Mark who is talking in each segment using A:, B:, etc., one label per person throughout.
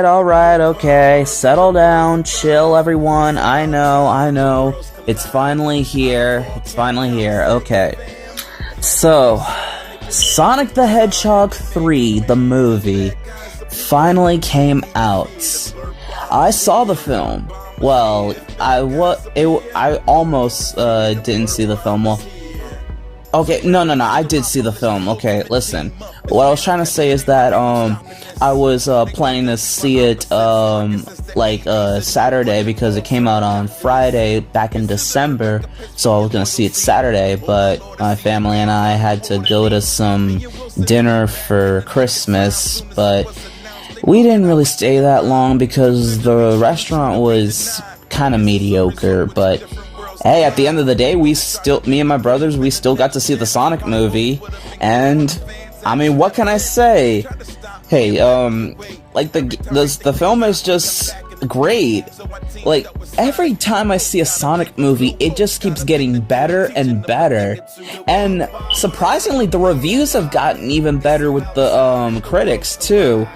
A: alright, okay. Settle down, chill, everyone. I know. It's finally here. Okay. So, Sonic the Hedgehog 3, the movie, finally came out. I saw the film. Well, I almost didn't see the film. Well, okay, no, I did see the film. Okay, listen. What I was trying to say is that, I was, planning to see it, Saturday, because it came out on Friday back in December, so I was gonna see it Saturday, but my family and I had to go to some dinner for Christmas, but we didn't really stay that long because the restaurant was kinda mediocre, but hey, at the end of the day, me and my brothers, we still got to see the Sonic movie, and, I mean, what can I say? Hey, the film is just great. Like, every time I see a Sonic movie, it just keeps getting better and better, and surprisingly, the reviews have gotten even better with the, critics, too.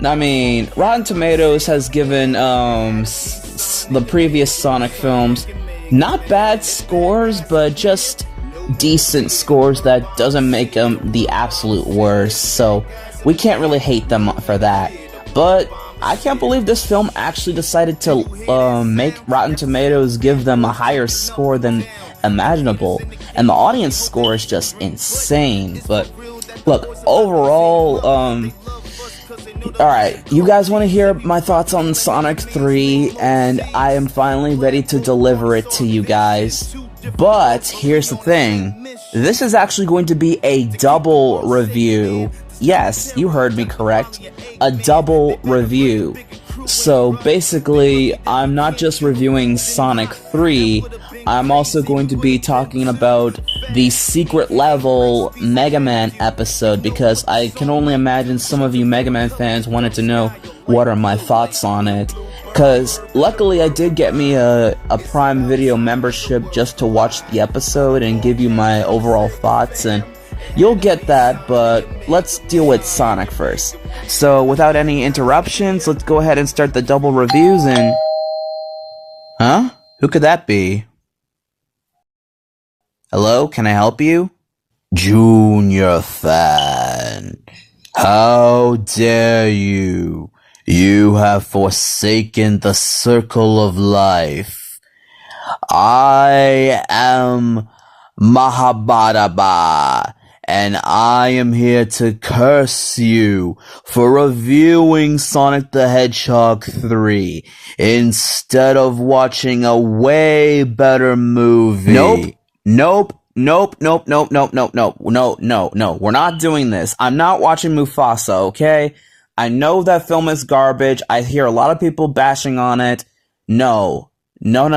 A: I mean, Rotten Tomatoes has given, the previous Sonic films not bad scores, but just decent scores that doesn't make them the absolute worst, so we can't really hate them for that. But I can't believe this film actually decided to make Rotten Tomatoes give them a higher score than imaginable, and the audience score is just insane. But look, overall, alright, you guys want to hear my thoughts on Sonic 3, and I am finally ready to deliver it to you guys. But, here's the thing, this is actually going to be a double review. Yes, you heard me correct, a double review. So, basically, I'm not just reviewing Sonic 3, I'm also going to be talking about the secret level Mega Man episode, because I can only imagine some of you Mega Man fans wanted to know what are my thoughts on it. Because luckily I did get me a Prime Video membership just to watch the episode and give you my overall thoughts, and you'll get that, but let's deal with Sonic first. So without any interruptions, let's go ahead and start the double reviews and... Huh? Who could that be? Hello, can I help you? Junior fan, how dare you? You have forsaken the circle of life. I am Mahabharata, and I am here to curse you for reviewing Sonic the Hedgehog 3 instead of watching a way better movie. Nope. No. We're not doing this. I'm not watching Mufasa, okay? I know that film is garbage. I hear a lot of people bashing on it. No. Even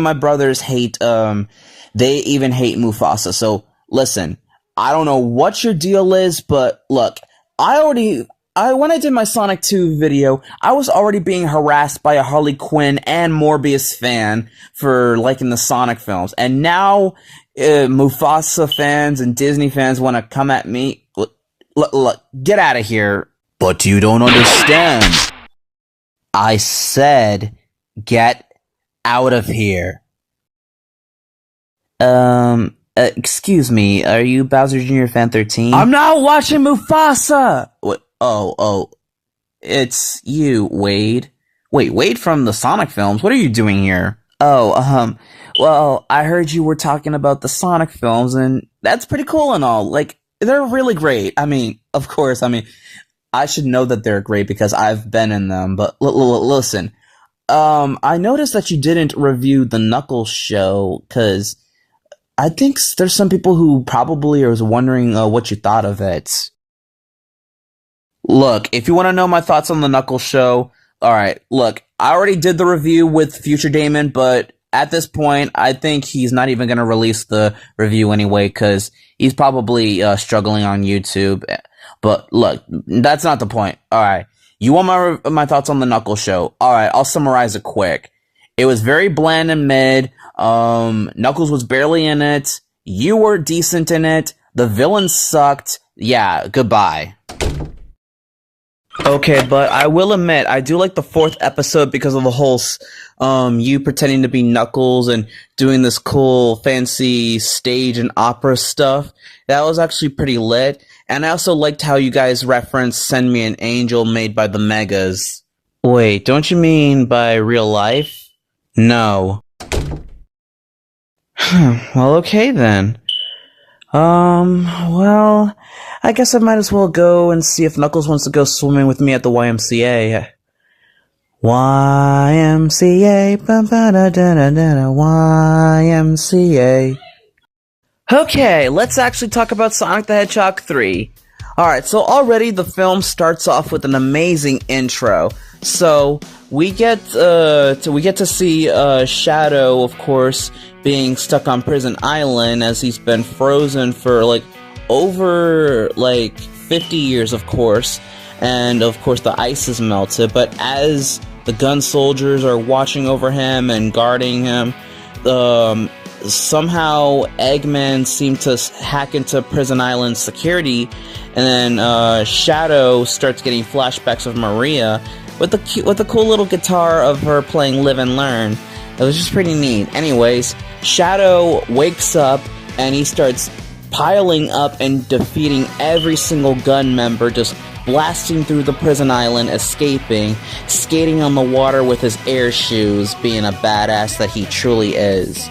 A: my brothers hate, they even hate Mufasa. So, listen, I don't know what your deal is, but look, when I did my Sonic 2 video, I was already being harassed by a Harley Quinn and Morbius fan for liking the Sonic films. And now, Mufasa fans and Disney fans want to come at me. Look, get out of here. But you don't understand. I said, get out of here. Excuse me, are you Bowser Jr. Fan 13? I'm not watching Mufasa! What? Oh, it's you, Wade. Wait, Wade from the Sonic films? What are you doing here? Oh, well, I heard you were talking about the Sonic films, and that's pretty cool and all. Like, they're really great. I mean, of course, I should know that they're great because I've been in them, but listen. I noticed that you didn't review the Knuckles show, because I think there's some people who probably are wondering what you thought of it. Look, if you want to know my thoughts on the Knuckles show, alright, look, I already did the review with Future Damon, but at this point, I think he's not even going to release the review anyway, because he's probably struggling on YouTube. But look, that's not the point. Alright, you want my thoughts on the Knuckles show? Alright, I'll summarize it quick. It was very bland and mid. Knuckles was barely in it. You were decent in it. The villain sucked. Yeah, goodbye. Okay, but I will admit, I do like the fourth episode because of the whole, you pretending to be Knuckles and doing this cool, fancy stage and opera stuff. That was actually pretty lit. And I also liked how you guys referenced Send Me an Angel made by the Megas. Wait, don't you mean by real life? No. Well, okay then. Well, I guess I might as well go and see if Knuckles wants to go swimming with me at the YMCA. YMCA, ba-ba-da-da-da-da, YMCA. Okay, let's actually talk about Sonic the Hedgehog 3. Alright, so already the film starts off with an amazing intro. So, we get to see Shadow, of course, being stuck on Prison Island as he's been frozen for, over, 50 years, of course. And, of course, the ice is melted. But as the gun soldiers are watching over him and guarding him, somehow Eggman seemed to hack into Prison Island security, and then Shadow starts getting flashbacks of Maria with the cool little guitar of her playing Live and Learn. It was just pretty neat. Anyways, Shadow wakes up and he starts piling up and defeating every single gun member, just blasting through the prison island, escaping, skating on the water with his air shoes, being a badass that he truly is.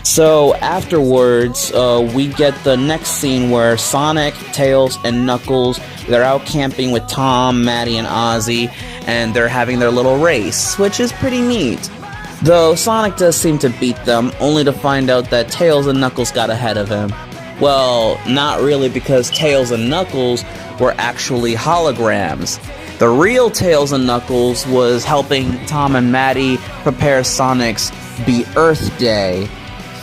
A: So afterwards, we get the next scene where Sonic, Tails, and Knuckles, they're out camping with Tom, Maddie, and Ozzy, and they're having their little race, which is pretty neat. Though Sonic does seem to beat them, only to find out that Tails and Knuckles got ahead of him. Well, not really, because Tails and Knuckles were actually holograms. The real Tails and Knuckles was helping Tom and Maddie prepare Sonic's Be Earth Day.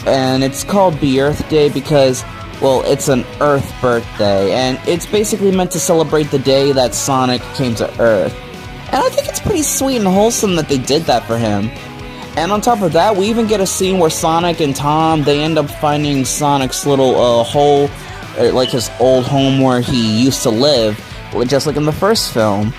A: And it's called Be Earth Day because, well, it's an Earth birthday, and it's basically meant to celebrate the day that Sonic came to Earth. And I think it's pretty sweet and wholesome that they did that for him. And on top of that, we even get a scene where Sonic and Tom, they end up finding Sonic's little hole, like his old home where he used to live, just like in the first film.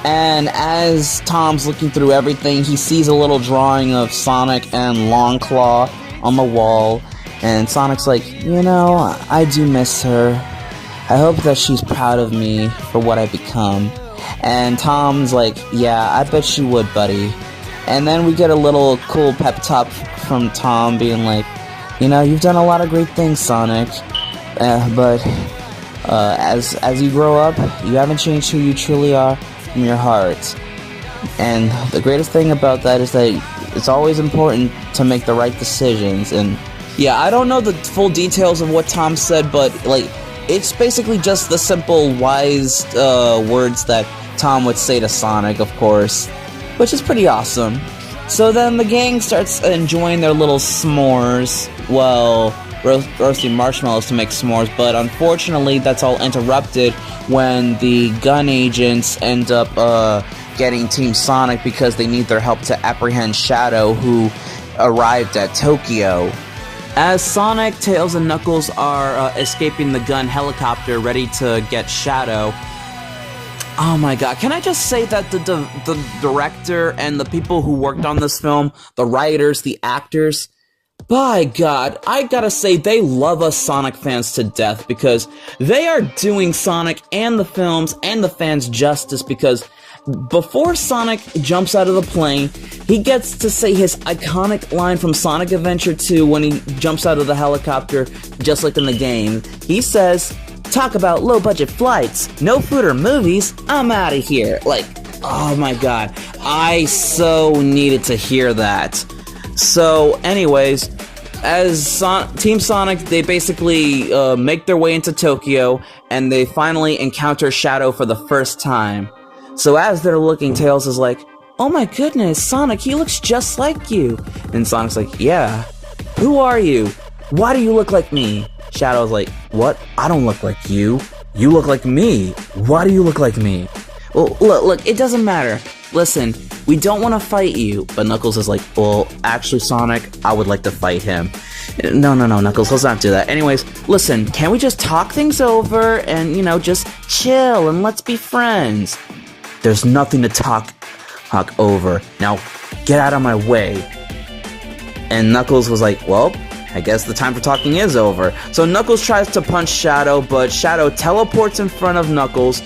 A: And as Tom's looking through everything, he sees a little drawing of Sonic and Longclaw on the wall, and Sonic's like, you know, I do miss her. I hope that she's proud of me for what I've become. And Tom's like, yeah, I bet she would, buddy. And then we get a little cool pep talk from Tom being like, you know, you've done a lot of great things, Sonic, but as you grow up, you haven't changed who you truly are from your heart. And the greatest thing about that is that it's always important to make the right decisions. And yeah, I don't know the full details of what Tom said, but it's basically just the simple wise words that Tom would say to Sonic, of course, which is pretty awesome. So then the gang starts enjoying their little s'mores, well, roasting marshmallows to make s'mores, but unfortunately that's all interrupted when the gun agents end up getting Team Sonic because they need their help to apprehend Shadow, who arrived at Tokyo. As Sonic, Tails, and Knuckles are escaping the gun helicopter ready to get Shadow, oh my god, can I just say that the director and the people who worked on this film, the writers, the actors, by God, I gotta say, they love us Sonic fans to death, because they are doing Sonic and the films and the fans justice, because before Sonic jumps out of the plane, he gets to say his iconic line from Sonic Adventure 2 when he jumps out of the helicopter, just like in the game. He says, "Talk about low-budget flights, no food or movies, I'm out of here." Like, oh my god, I so needed to hear that. So, anyways, as Team Sonic, they basically make their way into Tokyo, and they finally encounter Shadow for the first time. So as they're looking, Tails is like, "Oh my goodness, Sonic, he looks just like you." And Sonic's like, "Yeah. Who are you? Why do you look like me?" Shadow's like, "What? I don't look like you. You look like me. Why do you look like me?" "Well, look, it doesn't matter. Listen, we don't want to fight you." But Knuckles is like, "Well, actually, Sonic, I would like to fight him." No, Knuckles, let's not do that. Anyways, listen, can we just talk things over and, just chill and let's be friends? There's nothing to talk over. Now, get out of my way. And Knuckles was like, well, I guess the time for talking is over. So Knuckles tries to punch Shadow, but Shadow teleports in front of Knuckles,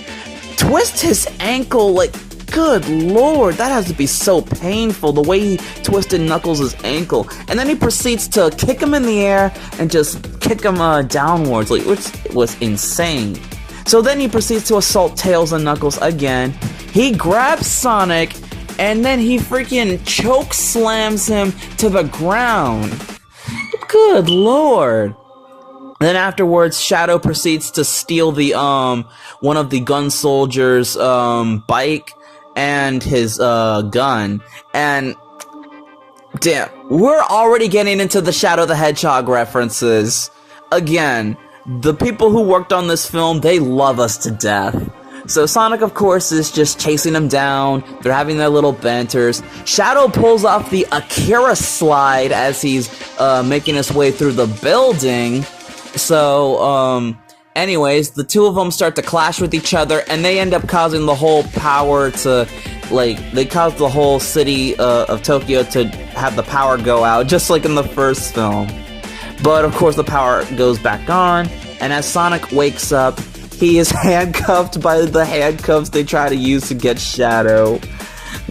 A: twists his ankle like, good lord, that has to be so painful, the way he twisted Knuckles' ankle. And then he proceeds to kick him in the air and just kick him downwards, which was insane. So then he proceeds to assault Tails and Knuckles again. He grabs Sonic, and then he freaking choke slams him to the ground. Good lord. Then afterwards, Shadow proceeds to steal the one of the gun soldiers' bike and his gun. And damn, we're already getting into the Shadow the Hedgehog references. Again, the people who worked on this film, they love us to death. So Sonic, of course, is just chasing him down. They're having their little banters. Shadow pulls off the Akira slide as he's making his way through the building. So, anyways, the two of them start to clash with each other, and they end up causing the whole power to, they cause the whole city of Tokyo to have the power go out, just like in the first film. But, of course, the power goes back on, and as Sonic wakes up, he is handcuffed by the handcuffs they try to use to get Shadow.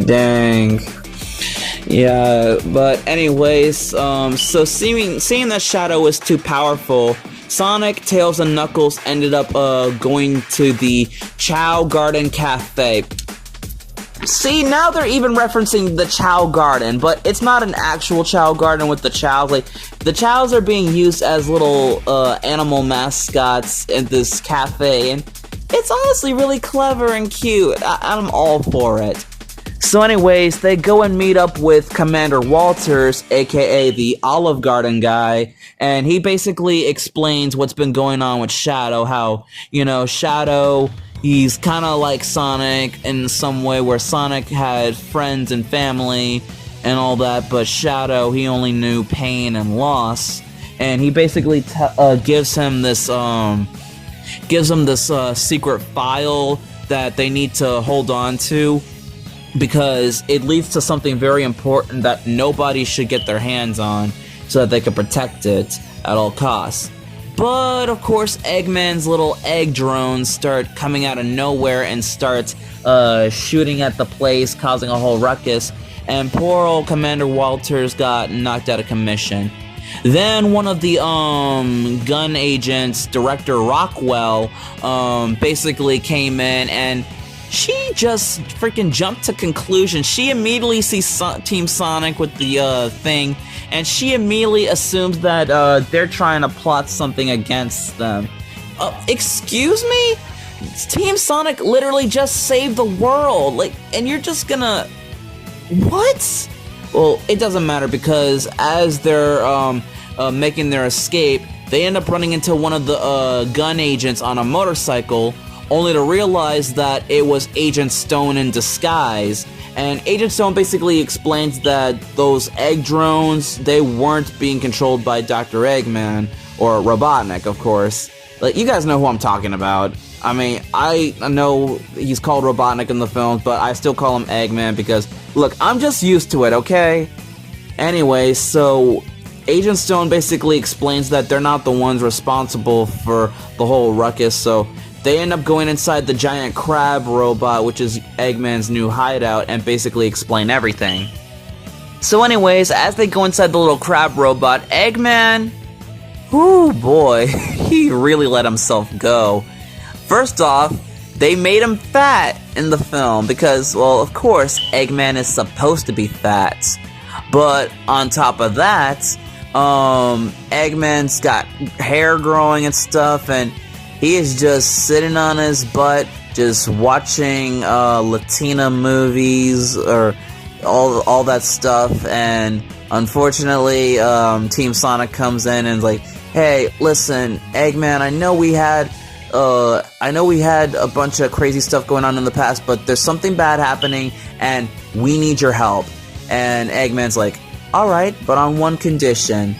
A: Dang. Yeah, but anyways, so seeing that Shadow is too powerful, Sonic, Tails, and Knuckles ended up going to the Chow Garden Cafe. See, now they're even referencing the Chow Garden, but it's not an actual Chow Garden with the Chows. The Chows are being used as little animal mascots in this cafe, and it's honestly really clever and cute. I'm all for it. So anyways, they go and meet up with Commander Walters, aka the Olive Garden guy, and he basically explains what's been going on with Shadow, how, Shadow, he's kind of like Sonic in some way, where Sonic had friends and family and all that, but Shadow, he only knew pain and loss, and he basically gives him this secret file that they need to hold on to, because it leads to something very important that nobody should get their hands on, so that they can protect it at all costs. But, of course, Eggman's little egg drones start coming out of nowhere and start shooting at the place, causing a whole ruckus, and poor old Commander Walters got knocked out of commission. Then one of the gun agents, Director Rockwell, basically came in, and she just freaking jumped to conclusions. She immediately sees Team Sonic with the thing, and she immediately assumes that they're trying to plot something against them. Excuse me? Team Sonic literally just saved the world, and you're just gonna... What? Well, it doesn't matter, because as they're making their escape, they end up running into one of the gun agents on a motorcycle, only to realize that it was Agent Stone in disguise. And Agent Stone basically explains that those egg drones, they weren't being controlled by Dr. Eggman, or Robotnik, of course. You guys know who I'm talking about. I mean, I know he's called Robotnik in the films, but I still call him Eggman because, look, I'm just used to it, okay? Anyway, so Agent Stone basically explains that they're not the ones responsible for the whole ruckus, so they end up going inside the giant crab robot, which is Eggman's new hideout, and basically explain everything. So anyways, as they go inside the little crab robot, Eggman, whoo boy, he really let himself go. First off, they made him fat in the film because, well, of course, Eggman is supposed to be fat. But on top of that, Eggman's got hair growing and stuff, and he is just sitting on his butt, just watching Latina movies or all that stuff. And unfortunately, Team Sonic comes in and is like, "Hey, listen, Eggman, I know we had a bunch of crazy stuff going on in the past, but there's something bad happening, and we need your help." And Eggman's like, "All right, but on one condition."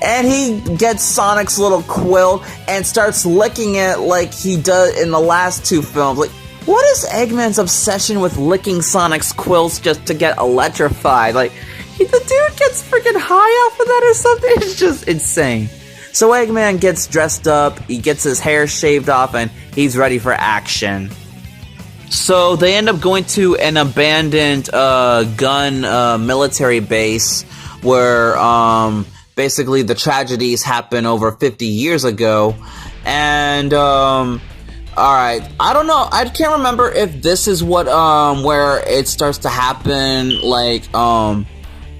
A: And he gets Sonic's little quill and starts licking it like he does in the last two films. Like, what is Eggman's obsession with licking Sonic's quills just to get electrified? Like, the dude gets freaking high off of that or something? It's just insane. So Eggman gets dressed up, he gets his hair shaved off, and he's ready for action. So they end up going to an abandoned gun military base where basically the tragedies happened over 50 years ago. And alright, I don't know, I can't remember if this is what where it starts to happen. Like I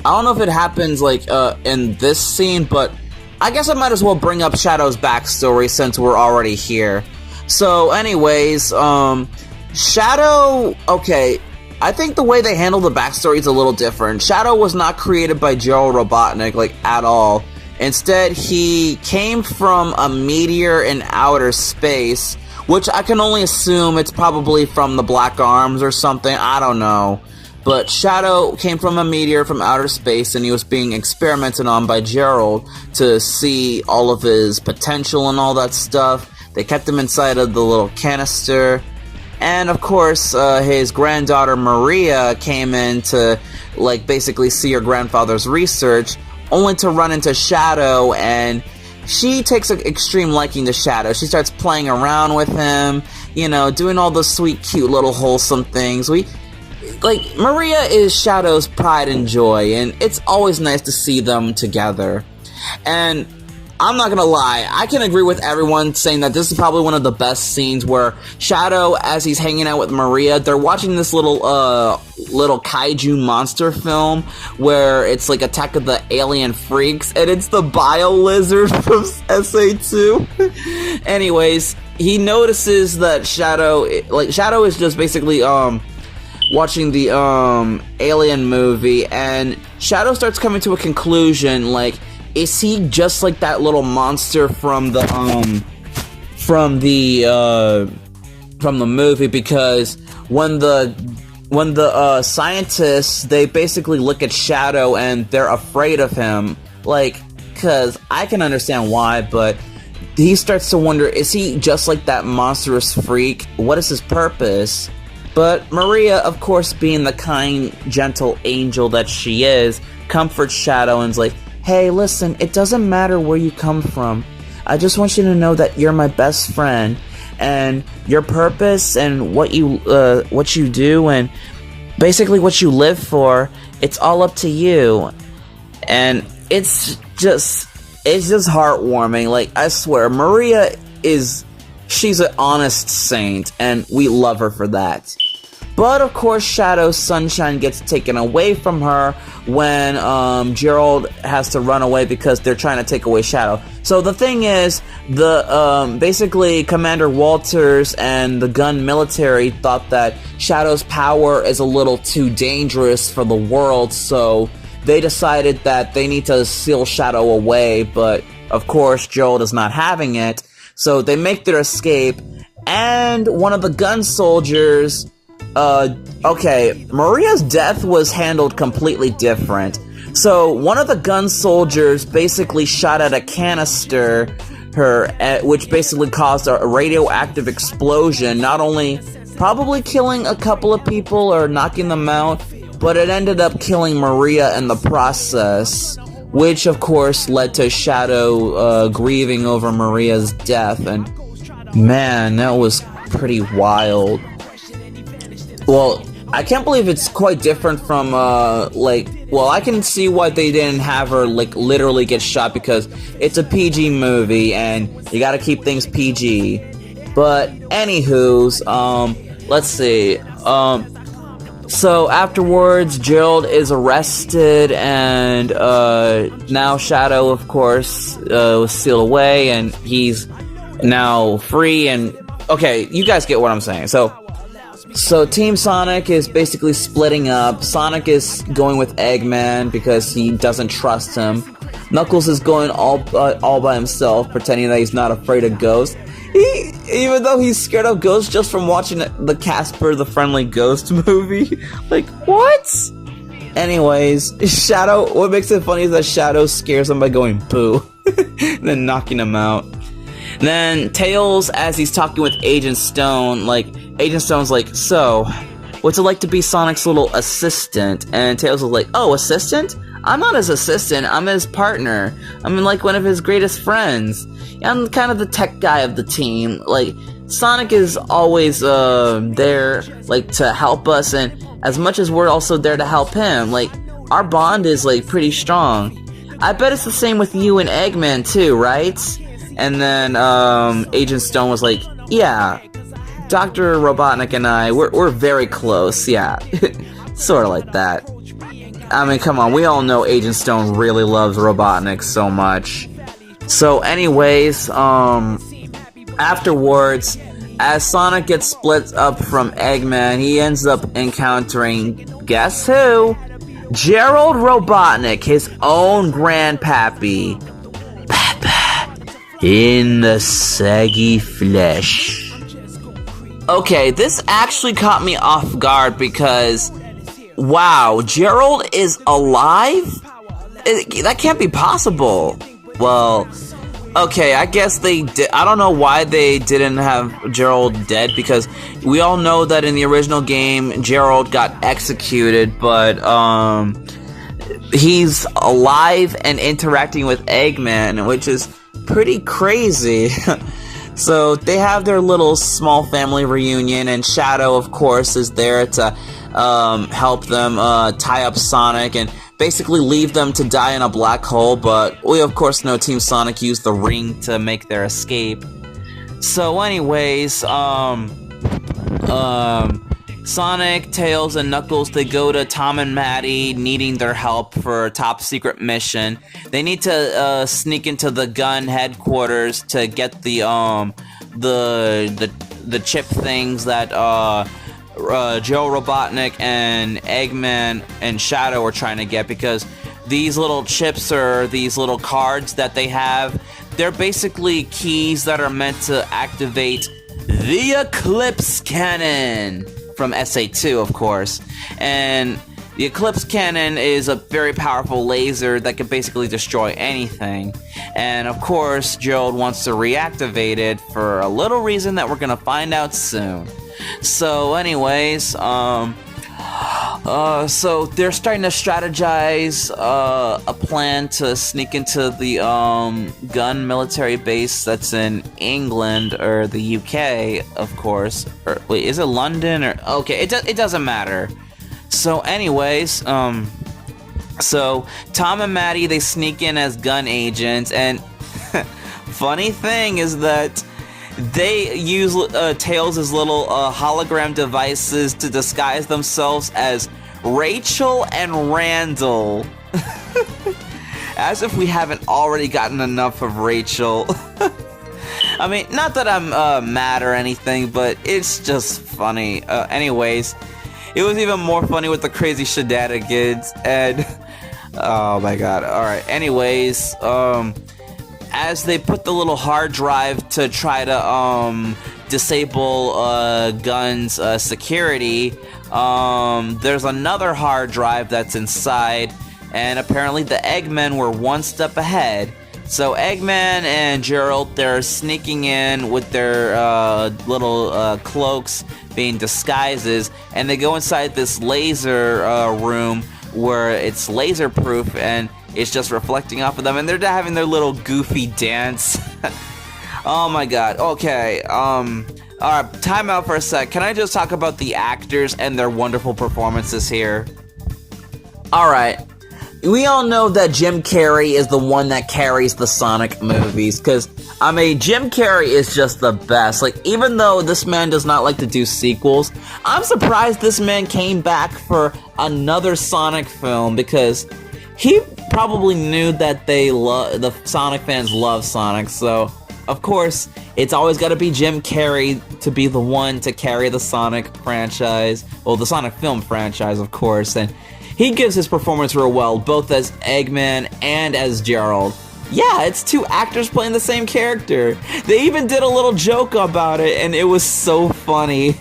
A: don't know if it happens like in this scene, but I guess I might as well bring up Shadow's backstory since we're already here. So anyways, Shadow, okay, I think the way they handle the backstory is a little different. Shadow was not created by Gerald Robotnik, like, at all. Instead, he came from a meteor in outer space, which I can only assume it's probably from the Black Arms or something, I don't know. But Shadow came from a meteor from outer space, and he was being experimented on by Gerald to see all of his potential and all that stuff. They kept him inside of the little canister. And of course, his granddaughter Maria came in to, like, basically see her grandfather's research, only to run into Shadow, and she takes an extreme liking to Shadow. She starts playing around with him, you know, doing all the sweet, cute, little wholesome things. Like, Maria is Shadow's pride and joy, and it's always nice to see them together. And I'm not gonna lie, I can agree with everyone saying that this is probably one of the best scenes where Shadow, as he's hanging out with Maria, they're watching this little kaiju monster film where it's like Attack of the Alien Freaks, and it's the Bio Lizard from SA2. Anyways, he notices that Shadow is just basically, watching the Alien movie, and Shadow starts coming to a conclusion, like, is he just like that little monster from the movie? Because when the scientists, they basically look at Shadow and they're afraid of him, like, cause I can understand why, but he starts to wonder, is he just like that monstrous freak? What is his purpose? But Maria, of course, being the kind, gentle angel that she is, comforts Shadow and is like, hey, listen, it doesn't matter where you come from. I just want you to know that you're my best friend, and your purpose and what you do and basically what you live for, it's all up to you. And it's just heartwarming. Like, I swear, Maria she's an honest saint, and we love her for that. But of course, Shadow's sunshine gets taken away from her when Gerald has to run away because they're trying to take away Shadow. So the thing is, basically Commander Walters and the gun military thought that Shadow's power is a little too dangerous for the world, so they decided that they need to seal Shadow away. But of course, Gerald is not having it, so they make their escape. And one of the gun soldiers. Okay, Maria's death was handled completely different. So, one of the gun soldiers basically shot at a canister, which basically caused a radioactive explosion, not only probably killing a couple of people or knocking them out, but it ended up killing Maria in the process, which of course led to Shadow grieving over Maria's death, and man, that was pretty wild. Well, I can't believe it's quite different from, I can see why they didn't have her, like, literally get shot, because it's a PG movie, and you gotta keep things PG. But, anywho's, let's see, so afterwards, Gerald is arrested, and, now Shadow, of course, was sealed away, and he's now free, and, okay, you guys get what I'm saying. So Team Sonic is basically splitting up. Sonic is going with Eggman because he doesn't trust him. Knuckles is going all by himself, pretending that he's not afraid of ghosts. Even though he's scared of ghosts just from watching the Casper the Friendly Ghost movie. Like, what? Anyways, Shadow, what makes it funny is that Shadow scares him by going boo. then knocking him out. Then Tails, as he's talking with Agent Stone, Agent Stone's like, so, what's it like to be Sonic's little assistant? And Tails is like, oh, assistant? I'm not his assistant, I'm his partner. I'm like one of his greatest friends. I'm kind of the tech guy of the team. Sonic is always there, to help us, and as much as we're also there to help him, our bond is, pretty strong. I bet it's the same with you and Eggman, too, right? And then, Agent Stone was like, yeah, Dr. Robotnik and I, we're very close, yeah. Sort of like that. I mean, come on, we all know Agent Stone really loves Robotnik so much. So anyways, afterwards, as Sonic gets split up from Eggman, he ends up encountering, guess who? Gerald Robotnik, his own grandpappy. Papa, in the saggy flesh. Okay, this actually caught me off guard because, wow, Gerald is alive? That can't be possible. Well, okay, I guess they did. I don't know why they didn't have Gerald dead, because we all know that in the original game, Gerald got executed, but, he's alive and interacting with Eggman, which is pretty crazy. So, they have their little small family reunion, and Shadow, of course, is there to, help them, tie up Sonic, and basically leave them to die in a black hole, but we of course know Team Sonic used the ring to make their escape. So anyways, Sonic, Tails, and Knuckles, they go to Tom and Maddie needing their help for a top secret mission. They need to sneak into the gun headquarters to get the chip things that Joe Robotnik and Eggman and Shadow are trying to get, because these little chips, or these little cards that they have, they're basically keys that are meant to activate the Eclipse Cannon from SA2, of course. And the Eclipse Cannon is a very powerful laser that can basically destroy anything. And of course, Gerald wants to reactivate it for a little reason that we're gonna find out soon. So anyways, so they're starting to strategize a plan to sneak into the gun military base that's in England, or the UK, of course. Or wait, is it London? Or okay, it doesn't matter. So anyways, so Tom and Maddie, they sneak in as gun agents, and funny thing is that they use Tails' little hologram devices to disguise themselves as Rachel and Randall. As if we haven't already gotten enough of Rachel. I mean, not that I'm mad or anything, but it's just funny. Anyways, it was even more funny with the crazy shenanigans, and oh my god. Alright, anyways, as they put the little hard drive to try to disable guns security, there's another hard drive that's inside, and apparently the Eggmen were one step ahead. So Eggman and Gerald, they're sneaking in with their little cloaks being disguises, and they go inside this laser room where it's laser proof, and it's just reflecting off of them, and they're having their little goofy dance. Oh my god. Okay, alright, time out for a sec. Can I just talk about the actors and their wonderful performances here? Alright, we all know that Jim Carrey is the one that carries the Sonic movies, because, I mean, Jim Carrey is just the best. Even though this man does not like to do sequels, I'm surprised this man came back for another Sonic film, because he probably knew that the Sonic fans love Sonic, so of course it's always got to be Jim Carrey to be the one to carry the Sonic franchise, well, the Sonic film franchise, of course, and he gives his performance real well, both as Eggman and as Gerald. Yeah, it's two actors playing the same character. They even did a little joke about it, and it was so funny.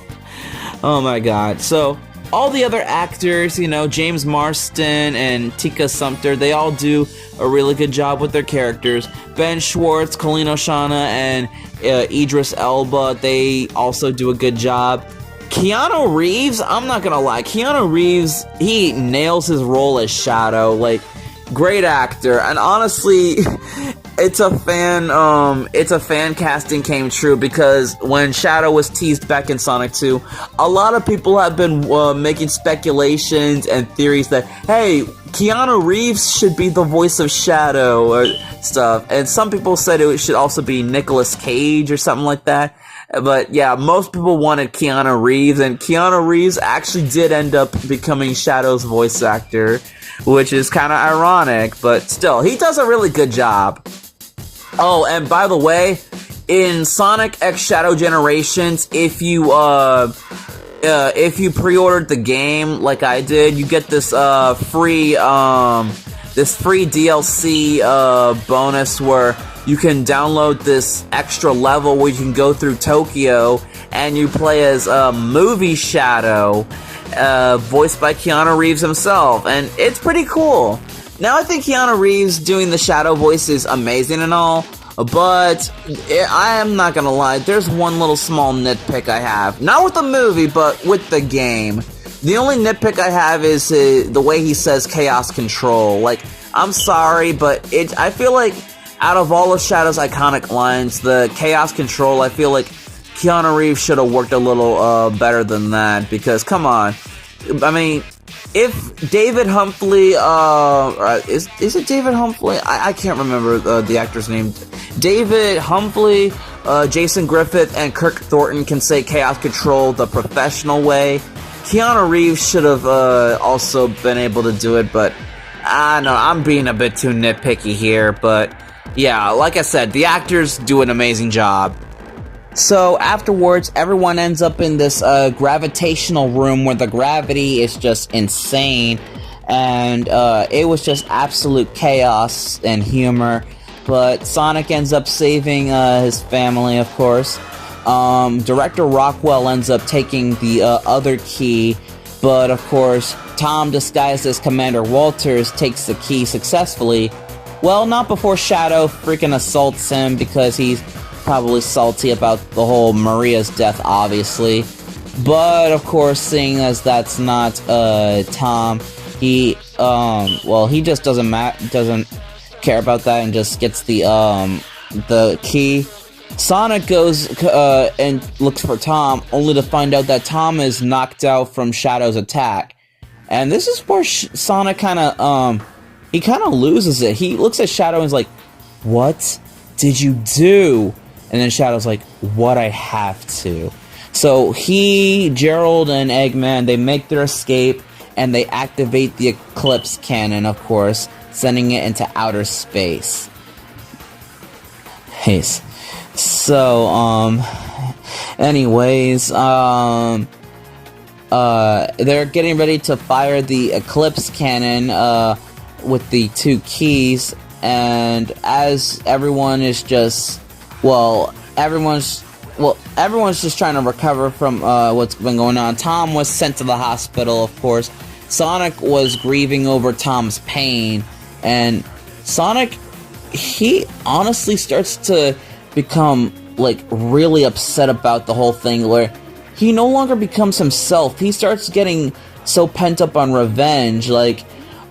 A: Oh my god. So all the other actors, you know, James Marsden and Tika Sumpter, they all do a really good job with their characters. Ben Schwartz, Colleen O'Shana, and Idris Elba, they also do a good job. Keanu Reeves, I'm not gonna lie, Keanu Reeves, he nails his role as Shadow, like, great actor, and honestly, it's a fan casting came true, because when Shadow was teased back in Sonic 2, a lot of people have been making speculations and theories that, hey, Keanu Reeves should be the voice of Shadow or stuff, and some people said it should also be Nicolas Cage or something like that. But yeah, most people wanted Keanu Reeves, and Keanu Reeves actually did end up becoming Shadow's voice actor, which is kind of ironic, but still, he does a really good job. Oh, and by the way, in Sonic X Shadow Generations, if you pre-ordered the game like I did, you get this free DLC bonus where you can download this extra level where you can go through Tokyo and you play as Movie Shadow, voiced by Keanu Reeves himself, and it's pretty cool. Now, I think Keanu Reeves doing the Shadow voice is amazing and all, but I am not gonna lie, there's one little small nitpick I have. Not with the movie, but with the game. The only nitpick I have is the way he says Chaos Control. Like, I'm sorry, but I feel like out of all of Shadow's iconic lines, the Chaos Control, I feel like Keanu Reeves should have worked a little better than that, because, come on. I mean, if David Humphrey, is it David Humphrey? I can't remember the actor's name. David Humphrey, Jason Griffith, and Kirk Thornton can say Chaos Control the professional way. Keanu Reeves should have also been able to do it, but I don't know, I'm being a bit too nitpicky here, but yeah, like I said, the actors do an amazing job. So afterwards, everyone ends up in this gravitational room where the gravity is just insane, and it was just absolute chaos and humor. But Sonic ends up saving his family, of course. Director Rockwell ends up taking the other key, but of course, Tom, disguised as Commander Walters, takes the key successfully. Well, not before Shadow freaking assaults him, because he's probably salty about the whole Maria's death, obviously. But of course, seeing as that's not Tom, he just doesn't care about that and just gets the key. Sonic goes and looks for Tom, only to find out that Tom is knocked out from Shadow's attack. And this is where Sonic kind of loses it. He looks at Shadow and is like, "What did you do?" And then Shadow's like, "What I have to." So Gerald, and Eggman, they make their escape, and they activate the Eclipse Cannon, of course, sending it into outer space. Nice. So, anyways, they're getting ready to fire the Eclipse Cannon, with the two keys, and as everyone is just, everyone's just trying to recover from what's been going on. Tom was sent to the hospital, of course. Sonic was grieving over Tom's pain, and Sonic, he honestly starts to become, like, really upset about the whole thing, where he no longer becomes himself. He starts getting so pent up on revenge, like,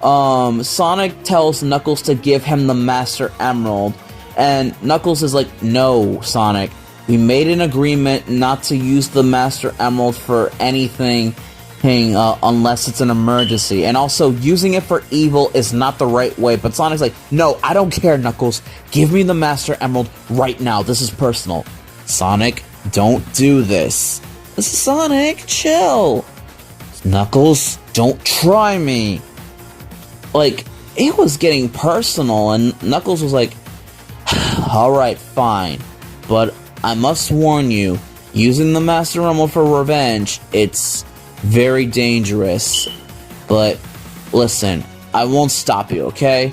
A: Sonic tells Knuckles to give him the Master Emerald, and Knuckles is like, "No, Sonic, we made an agreement not to use the Master Emerald for anything unless it's an emergency, and also using it for evil is not the right way." But Sonic's like, "No, I don't care, Knuckles, give me the Master Emerald right now, this is personal." "Sonic, don't do this." "This is Sonic, chill." "Knuckles, don't try me." Like, it was getting personal, and Knuckles was like, "Alright, fine, but I must warn you, using the Master Emerald for revenge, it's very dangerous. But listen, I won't stop you, okay?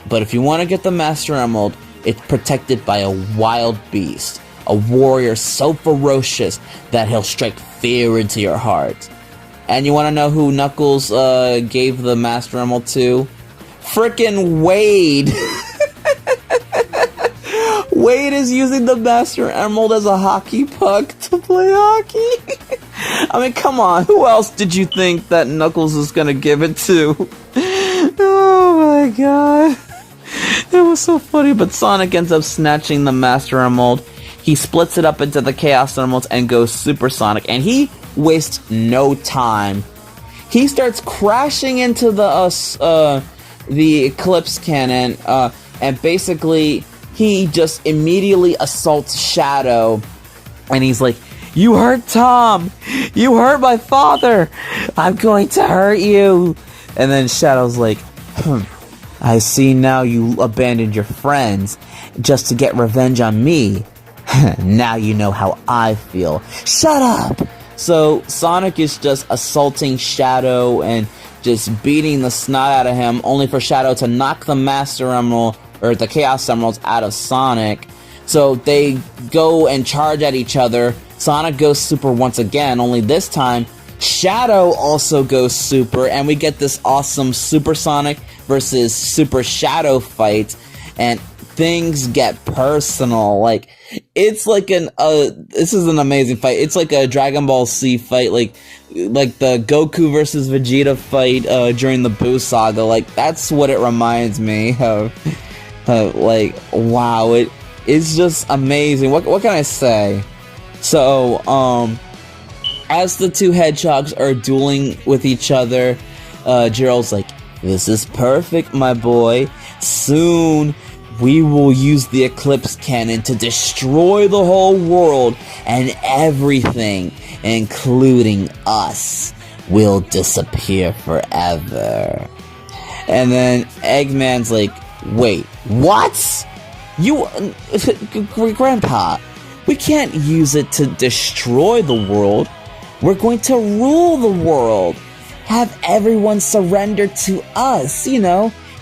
A: But if you want to get the Master Emerald, it's protected by a wild beast, a warrior so ferocious that he'll strike fear into your heart." And you want to know who Knuckles gave the Master Emerald to? Frickin' Wade! Wade is using the Master Emerald as a hockey puck to play hockey. I mean, come on, who else did you think that Knuckles was gonna give it to? Oh my god. It was so funny, but Sonic ends up snatching the Master Emerald. He splits it up into the Chaos Emeralds and goes supersonic, and he wastes no time. He starts crashing into the Eclipse Cannon, and basically he just immediately assaults Shadow, and he's like, "You hurt Tom! You hurt my father! I'm going to hurt you!" And then Shadow's like, "I see now you abandoned your friends just to get revenge on me. Now you know how I feel. Shut up!" So Sonic is just assaulting Shadow and just beating the snot out of him, only for Shadow to knock the Master Emerald, or the Chaos Emeralds, out of Sonic. So they go and charge at each other. Sonic goes super once again, only this time Shadow also goes super, and we get this awesome Super Sonic versus Super Shadow fight, and things get personal. Like, it's like this is an amazing fight. It's like a Dragon Ball Z fight, like the Goku versus Vegeta fight during the Buu Saga. Like, that's what it reminds me of. Like, wow, it's just amazing. What can I say? So, as the two hedgehogs are dueling with each other, Gerald's like, "This is perfect, my boy. Soon, we will use the Eclipse Cannon to destroy the whole world, and everything, including us, will disappear forever." And then Eggman's like, "Wait, what? You, Grandpa, we can't use it to destroy the world. We're going to rule the world. Have everyone surrender to us,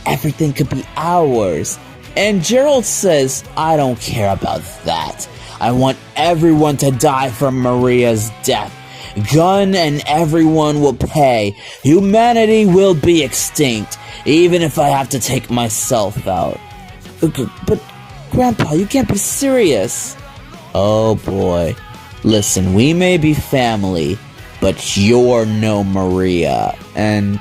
A: everything could be ours." And Gerald says, "I don't care about that. I want everyone to die from Maria's death. Gun and everyone will pay. Humanity will be extinct, even if I have to take myself out." But Grandpa, you can't be serious." "Oh boy. Listen, we may be family, but you're no Maria." And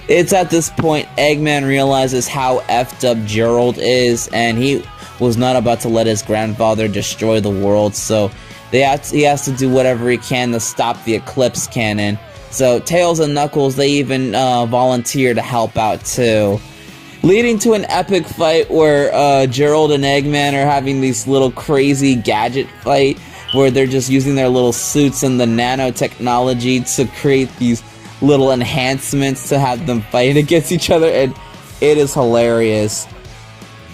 A: it's at this point Eggman realizes how effed up Gerald is, and he was not about to let his grandfather destroy the world, so he has to do whatever he can to stop the Eclipse Cannon. So Tails and Knuckles, they even volunteer to help out too, leading to an epic fight where Gerald and Eggman are having this little crazy gadget fight where they're just using their little suits and the nanotechnology to create these little enhancements to have them fight against each other, and it is hilarious.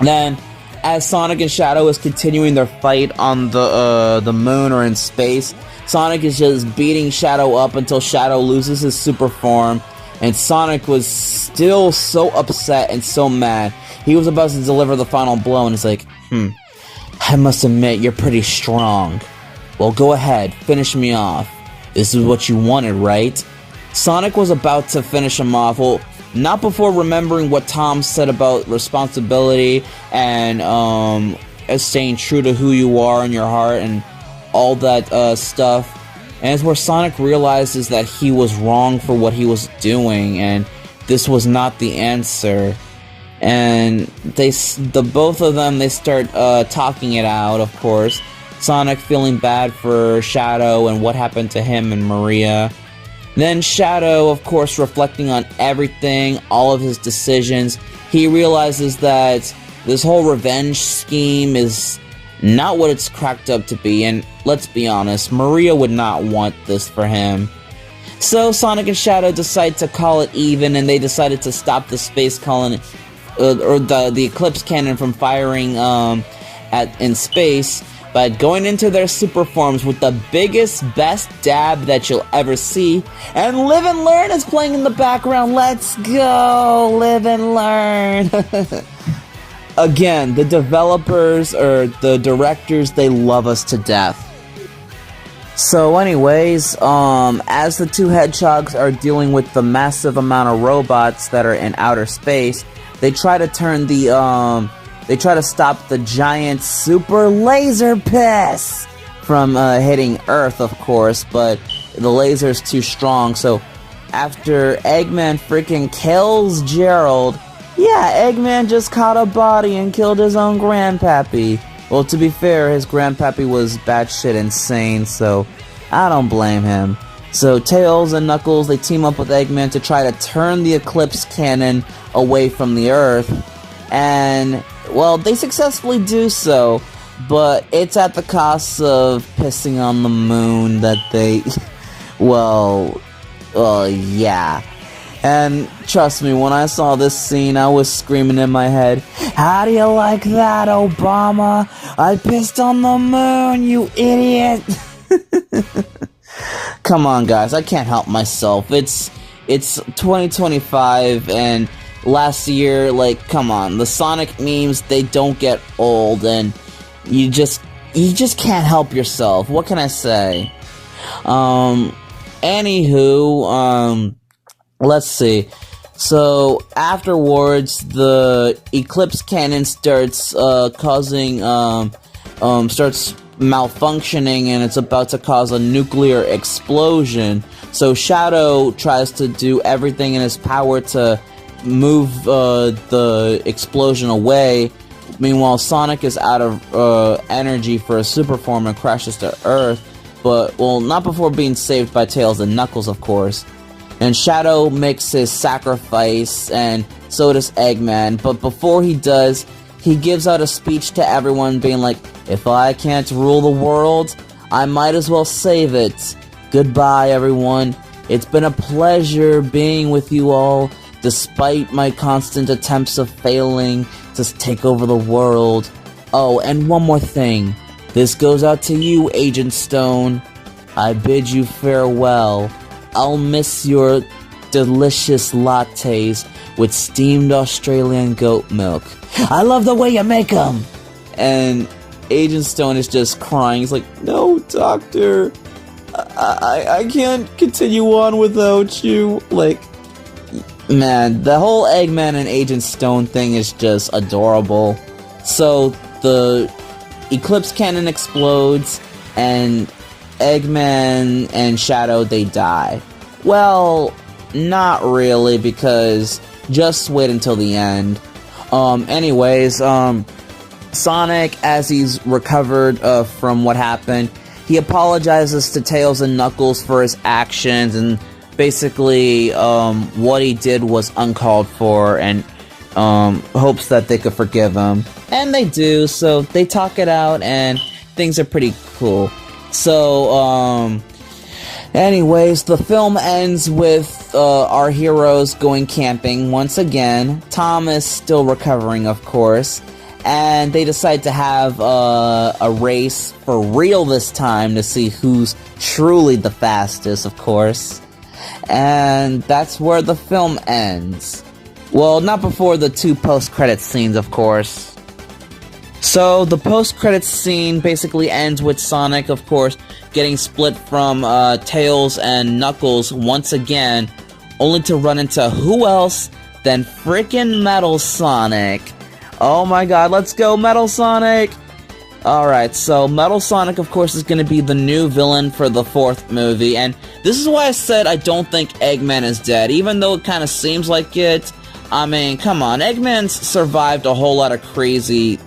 A: Then, as Sonic and Shadow is continuing their fight on the moon or in space, Sonic is just beating Shadow up until Shadow loses his super form, and Sonic was still so upset and so mad. He was about to deliver the final blow, and he's like, "I must admit, you're pretty strong. Well, go ahead, finish me off. This is what you wanted, right?" Sonic was about to finish him off, well, not before remembering what Tom said about responsibility and staying true to who you are in your heart and all that stuff. And it's where Sonic realizes that he was wrong for what he was doing, and this was not the answer. And both of them, they start talking it out, of course. Sonic feeling bad for Shadow and what happened to him and Maria. Then Shadow, of course, reflecting on everything, all of his decisions, he realizes that this whole revenge scheme is not what it's cracked up to be, and let's be honest, Maria would not want this for him. So Sonic and Shadow decide to call it even, and they decided to stop the space colony, or the Eclipse Cannon from firing in space, by going into their super forms with the biggest, best dab that you'll ever see. And Live and Learn is playing in the background. Let's go! Live and Learn! Again, the developers, or the directors, they love us to death. So anyways, as the two hedgehogs are dealing with the massive amount of robots that are in outer space, they try to stop the giant super laser piss from hitting Earth, of course, but the laser's too strong, so after Eggman freaking kills Gerald, yeah, Eggman just caught a body and killed his own grandpappy. Well, to be fair, his grandpappy was batshit insane, so I don't blame him. So Tails and Knuckles, they team up with Eggman to try to turn the Eclipse Cannon away from the Earth, and, well, they successfully do so, but it's at the cost of pissing on the moon that they, well, yeah. And trust me, when I saw this scene, I was screaming in my head, "How do you like that, Obama? I pissed on the moon, you idiot!" Come on, guys, I can't help myself. It's 2025, and last year, like, come on, the Sonic memes, they don't get old, and you just can't help yourself. What can I say? Anywho, let's see. So afterwards, the Eclipse Cannon starts starts malfunctioning, and it's about to cause a nuclear explosion. So Shadow tries to do everything in his power to move the explosion away. Meanwhile, Sonic is out of energy for a super form and crashes to Earth. But, well, not before being saved by Tails and Knuckles, of course. And Shadow makes his sacrifice, and so does Eggman. But before he does, he gives out a speech to everyone being like, "If I can't rule the world, I might as well save it. Goodbye, everyone. It's been a pleasure being with you all, despite my constant attempts of failing to take over the world. Oh, and one more thing. This goes out to you, Agent Stone. I bid you farewell. I'll miss your delicious lattes with steamed Australian goat milk. I love the way you make them!" And Agent Stone is just crying. He's like, "No, Doctor. I can't continue on without you." Like, man, the whole Eggman and Agent Stone thing is just adorable. So, the Eclipse Cannon explodes, and Eggman and Shadow, they die. Well, not really, because just wait until the end. Sonic, as he's recovered from what happened, he apologizes to Tails and Knuckles for his actions, and basically what he did was uncalled for, and hopes that they could forgive him. And they do, so they talk it out, and things are pretty cool. So, anyways, the film ends with our heroes going camping once again. Tom is still recovering, of course, and they decide to have a race for real this time to see who's truly the fastest, of course. And that's where the film ends. Well, not before the two post-credits scenes, of course. So, the post-credits scene basically ends with Sonic, of course, getting split from Tails and Knuckles once again, only to run into who else than frickin' Metal Sonic. Oh my god, let's go, Metal Sonic! Alright, so Metal Sonic, of course, is going to be the new villain for the 4th movie, and this is why I said I don't think Eggman is dead, even though it kind of seems like it. I mean, come on, Eggman's survived a whole lot of crazy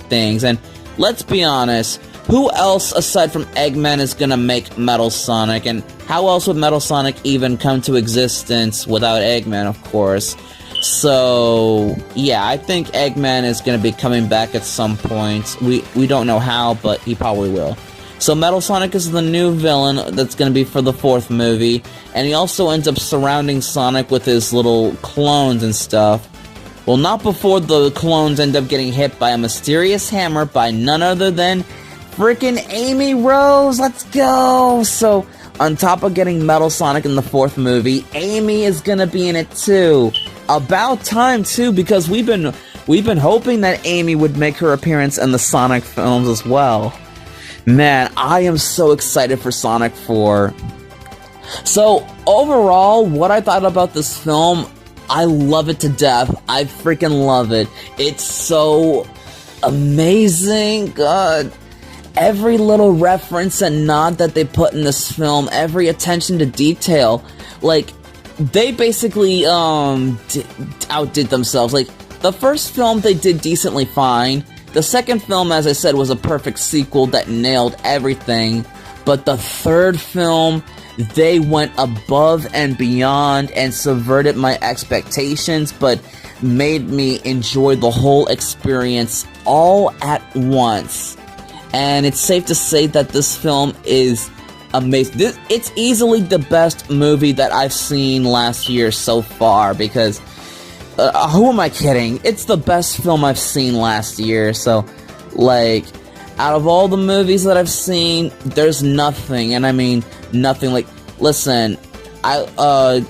A: things, and let's be honest, who else aside from Eggman is gonna make Metal Sonic, and how else would Metal Sonic even come to existence without Eggman, of course? So, yeah, I think Eggman is gonna be coming back at some point. We don't know how, but he probably will. So Metal Sonic is the new villain that's gonna be for the 4th movie, and he also ends up surrounding Sonic with his little clones and stuff. Well, not before the clones end up getting hit by a mysterious hammer by none other than frickin' Amy Rose. Let's go! So, on top of getting Metal Sonic in the 4th movie, Amy is gonna be in it too. About time too, because we've been hoping that Amy would make her appearance in the Sonic films as well. Man, I am so excited for Sonic 4. So, overall, what I thought about this film, I love it to death. I freaking love it. It's so amazing. God. Every little reference and nod that they put in this film, every attention to detail, like, they basically, outdid themselves. Like, the first film they did decently fine. The second film, as I said, was a perfect sequel that nailed everything. But the third film, they went above and beyond and subverted my expectations, but made me enjoy the whole experience all at once. And it's safe to say that this film is amazing. It's easily the best movie that I've seen last year so far, because who am I kidding? It's the best film I've seen last year. So, like, out of all the movies that I've seen, there's nothing, and I mean nothing. Like, listen, as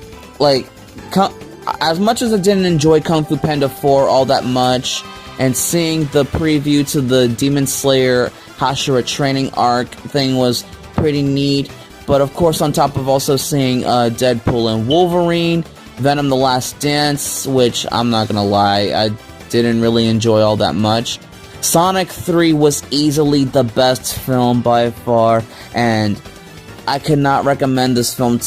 A: much as I didn't enjoy Kung Fu Panda 4 all that much, and seeing the preview to the Demon Slayer Hashira training arc thing was pretty neat, but of course on top of also seeing Deadpool and Wolverine, Venom: The Last Dance, which I'm not gonna lie, I didn't really enjoy all that much. Sonic 3 was easily the best film by far, and I could not recommend this film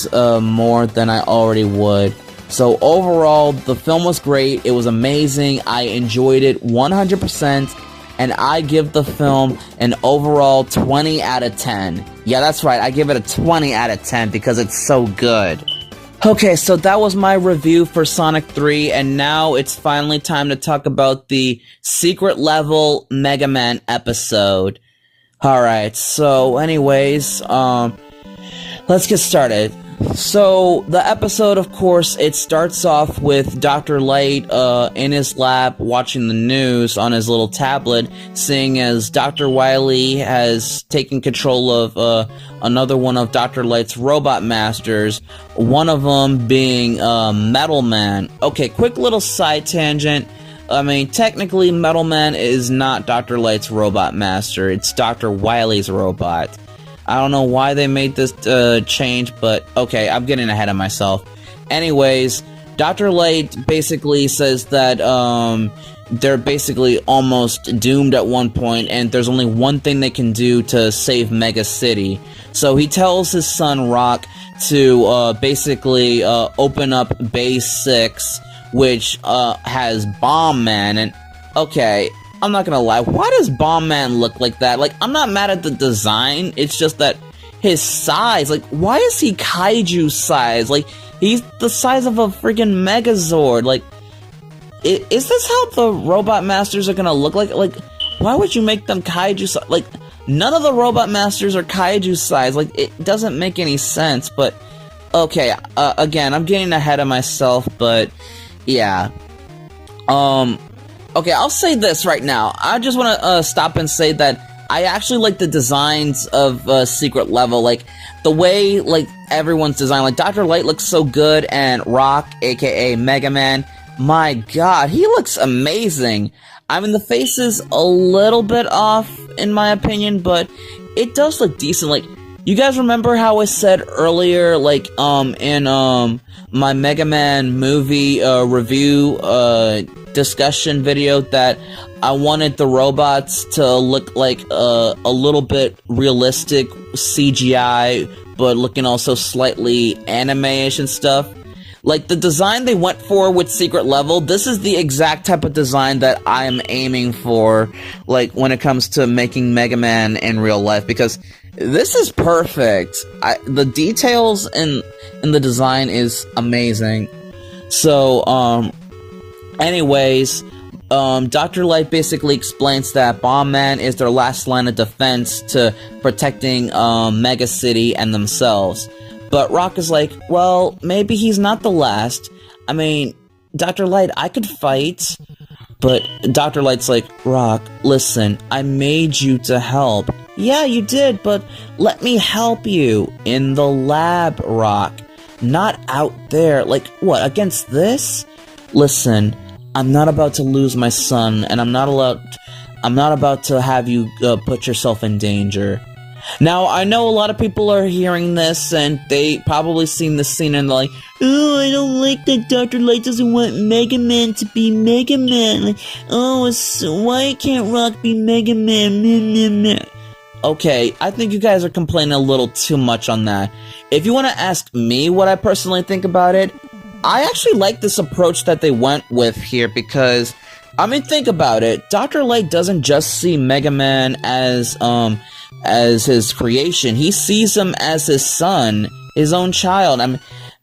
A: more than I already would. So overall, the film was great, it was amazing, I enjoyed it 100%, and I give the film an overall 20 out of 10. Yeah, that's right, I give it a 20 out of 10 because it's so good. Okay, so that was my review for Sonic 3, and now it's finally time to talk about the secret level Mega Man episode. Alright, so anyways, let's get started. So, the episode, of course, it starts off with Dr. Light in his lab watching the news on his little tablet, seeing as Dr. Wily has taken control of another one of Dr. Light's robot masters, one of them being Metal Man. Okay, quick little side tangent. I mean, technically, Metal Man is not Dr. Light's robot master, it's Dr. Wily's robot. I don't know why they made this change, but okay, I'm getting ahead of myself. Anyways, Dr. Light basically says that they're basically almost doomed at one point, and there's only one thing they can do to save Mega City. So he tells his son Rock to basically open up Base 6, which has Bomb Man, and okay, I'm not gonna lie, why does Bomb Man look like that? Like, I'm not mad at the design, it's just that his size, like, why is he kaiju size? Like, he's the size of a freaking Megazord. Like, is this how the robot masters are gonna look like? Like, why would you make them kaiju size? Like, none of the robot masters are kaiju size. Like, it doesn't make any sense, but okay, again, I'm getting ahead of myself, but yeah. Okay, I'll say this right now. I just want to stop and say that I actually like the designs of Secret Level. Like, the way, like, everyone's designed. Like, Dr. Light looks so good, and Rock, aka Mega Man, my god, he looks amazing. I mean, the face is a little bit off, in my opinion, but it does look decent. Like, you guys remember how I said earlier, like, in my Mega Man movie review discussion video, that I wanted the robots to look like a little bit realistic CGI, but looking also slightly anime-ish and stuff. Like, the design they went for with Secret Level, this is the exact type of design that I am aiming for, like, when it comes to making Mega Man in real life, because this is perfect. The details in the design is amazing. So, anyways, Dr. Light basically explains that Bomb Man is their last line of defense to protecting Mega City and themselves. But Rock is like, well, maybe he's not the last. I mean, Dr. Light, I could fight. But Dr. Light's like, Rock, listen, I made you to help. Yeah, you did, but let me help you. In the lab, Rock. Not out there. Like, what, against this? Listen, I'm not about to lose my son, and I'm not about to have you put yourself in danger. Now, I know a lot of people are hearing this, and they probably seen this scene, and they're like, oh, I don't like that Dr. Light doesn't want Mega Man to be Mega Man. Like, oh, why can't Rock be Mega Man? Meh, meh, meh. Okay, I think you guys are complaining a little too much on that. If you want to ask me what I personally think about it, I actually like this approach that they went with here, because, I mean, think about it. Dr. Light doesn't just see Mega Man as his creation. He sees him as his son, his own child. I mean,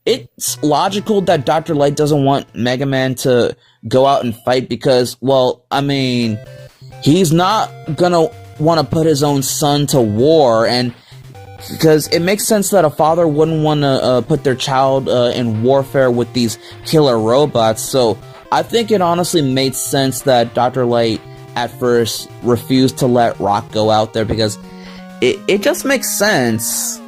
A: it's logical that Dr. Light doesn't want Mega Man to go out and fight because, well, I mean, he's not gonna want to put his own son to war, and because it makes sense that a father wouldn't want to put their child in warfare with these killer robots. So I think it honestly made sense that Dr. Light at first refused to let Rock go out there, because it just makes sense.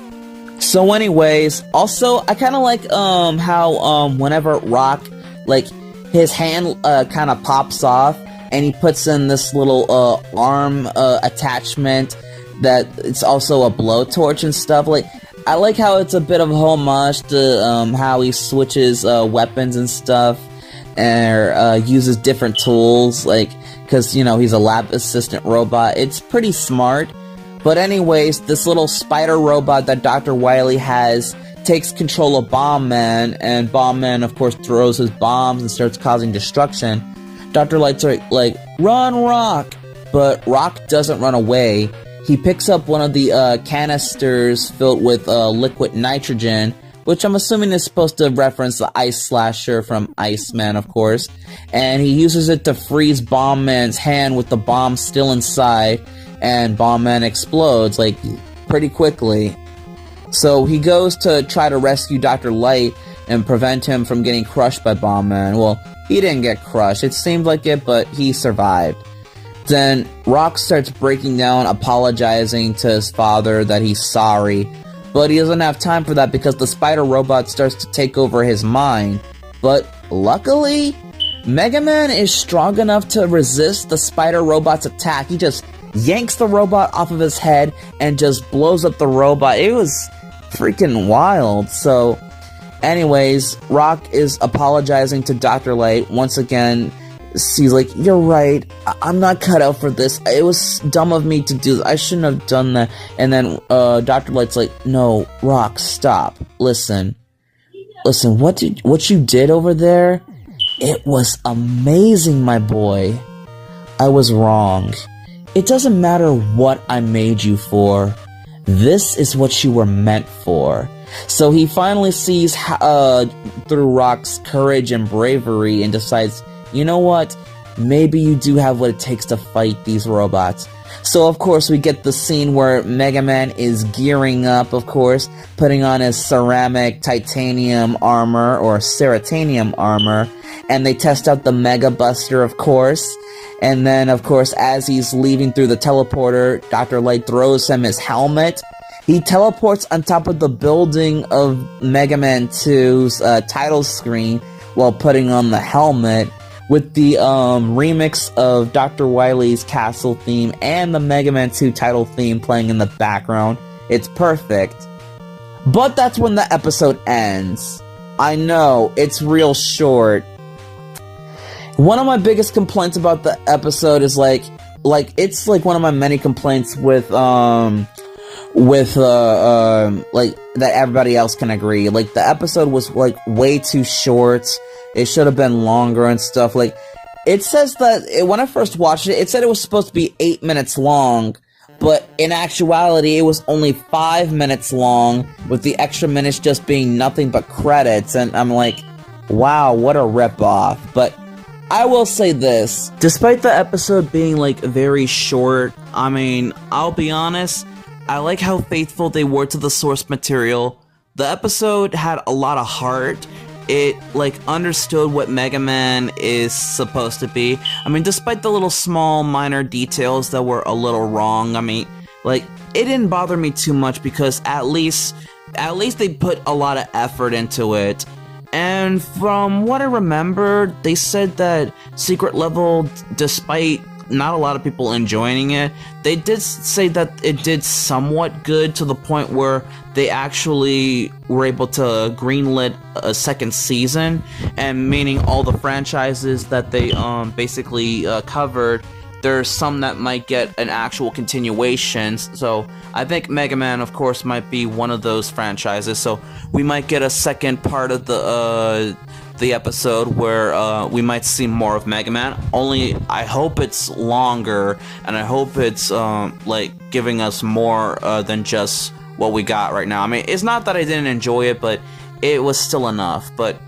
A: So anyways, also, I kind of like how whenever Rock, like, his hand kind of pops off, and he puts in this little arm attachment that it's also a blowtorch and stuff. Like, I like how it's a bit of a homage to how he switches weapons and stuff, and uses different tools, like, because, you know, he's a lab assistant robot. It's pretty smart. But anyways, this little spider robot that Dr. Wily has takes control of Bomb Man, and Bomb Man, of course, throws his bombs and starts causing destruction. Dr. Light's like, run, Rock! But Rock doesn't run away. He picks up one of the canisters filled with liquid nitrogen, which I'm assuming is supposed to reference the Ice Slasher from Iceman, of course, and he uses it to freeze Bomb Man's hand with the bomb still inside, and Bomb Man explodes, like, pretty quickly. So he goes to try to rescue Dr. Light and prevent him from getting crushed by Bomb Man. Well, he didn't get crushed. It seemed like it, but he survived. Then Rock starts breaking down, apologizing to his father that he's sorry, but he doesn't have time for that because the spider robot starts to take over his mind. But luckily, Mega Man is strong enough to resist the spider robot's attack. He just yanks the robot off of his head and just blows up the robot. It was freaking wild. So anyways, Rock is apologizing to Dr. Light. Once again, he's like, you're right, I'm not cut out for this. It was dumb of me to do this. I shouldn't have done that. And then Dr. Light's like, no, Rock, stop. Listen, what you did over there, it was amazing, my boy. I was wrong. It doesn't matter what I made you for. This is what you were meant for. So he finally sees through Rock's courage and bravery and decides, you know what? Maybe you do have what it takes to fight these robots. So of course we get the scene where Mega Man is gearing up, of course, putting on his ceramic titanium armor, or ceratanium armor, and they test out the Mega Buster, of course. And then, of course, as he's leaving through the teleporter, Dr. Light throws him his helmet. He teleports on top of the building of Mega Man 2's title screen while putting on the helmet, with the remix of Dr. Wily's Castle theme and the Mega Man 2 title theme playing in the background. It's perfect. But that's when the episode ends. I know, it's real short. One of my biggest complaints about the episode is like it's like one of my many complaints with like that everybody else can agree. Like, the episode was like way too short. It should have been longer and stuff. Like, it says that when I first watched it, it said it was supposed to be 8 minutes long, but in actuality, it was only 5 minutes long, with the extra minutes just being nothing but credits. And I'm like, wow, what a ripoff. But I will say this, despite the episode being, like, very short, I mean, I'll be honest, I like how faithful they were to the source material. The episode had a lot of heart. It, like, understood what Mega Man is supposed to be. I mean, despite the little small minor details that were a little wrong, I mean, like, it didn't bother me too much because at least they put a lot of effort into it. And from what I remember, they said that Secret Level, despite not a lot of people enjoying it. They did say that it did somewhat good to the point where they actually were able to greenlit a second season, and meaning all the franchises that they basically covered, there's some that might get an actual continuation. So I think Mega Man, of course, might be one of those franchises. So we might get a second part of the episode where we might see more of Mega Man. Only I hope it's longer, and I hope it's like giving us more than just what we got right now. I mean, it's not that I didn't enjoy it, but it was still enough. But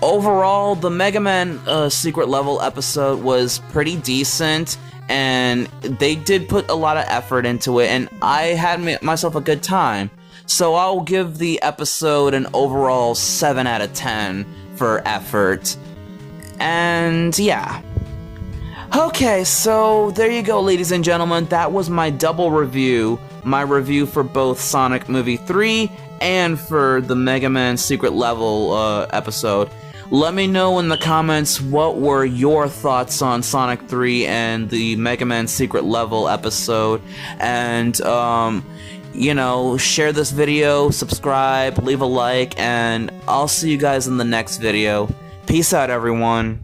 A: overall, the Mega Man secret level episode was pretty decent, and they did put a lot of effort into it, and I had myself a good time. So I'll give the episode an overall 7 out of 10 for effort. And yeah. Okay, so there you go, ladies and gentlemen. That was my double review. My review for both Sonic Movie 3 and for the Mega Man Secret Level episode. Let me know in the comments what were your thoughts on Sonic 3 and the Mega Man Secret Level episode. And, you know, share this video, subscribe, leave a like, and I'll see you guys in the next video. Peace out, everyone.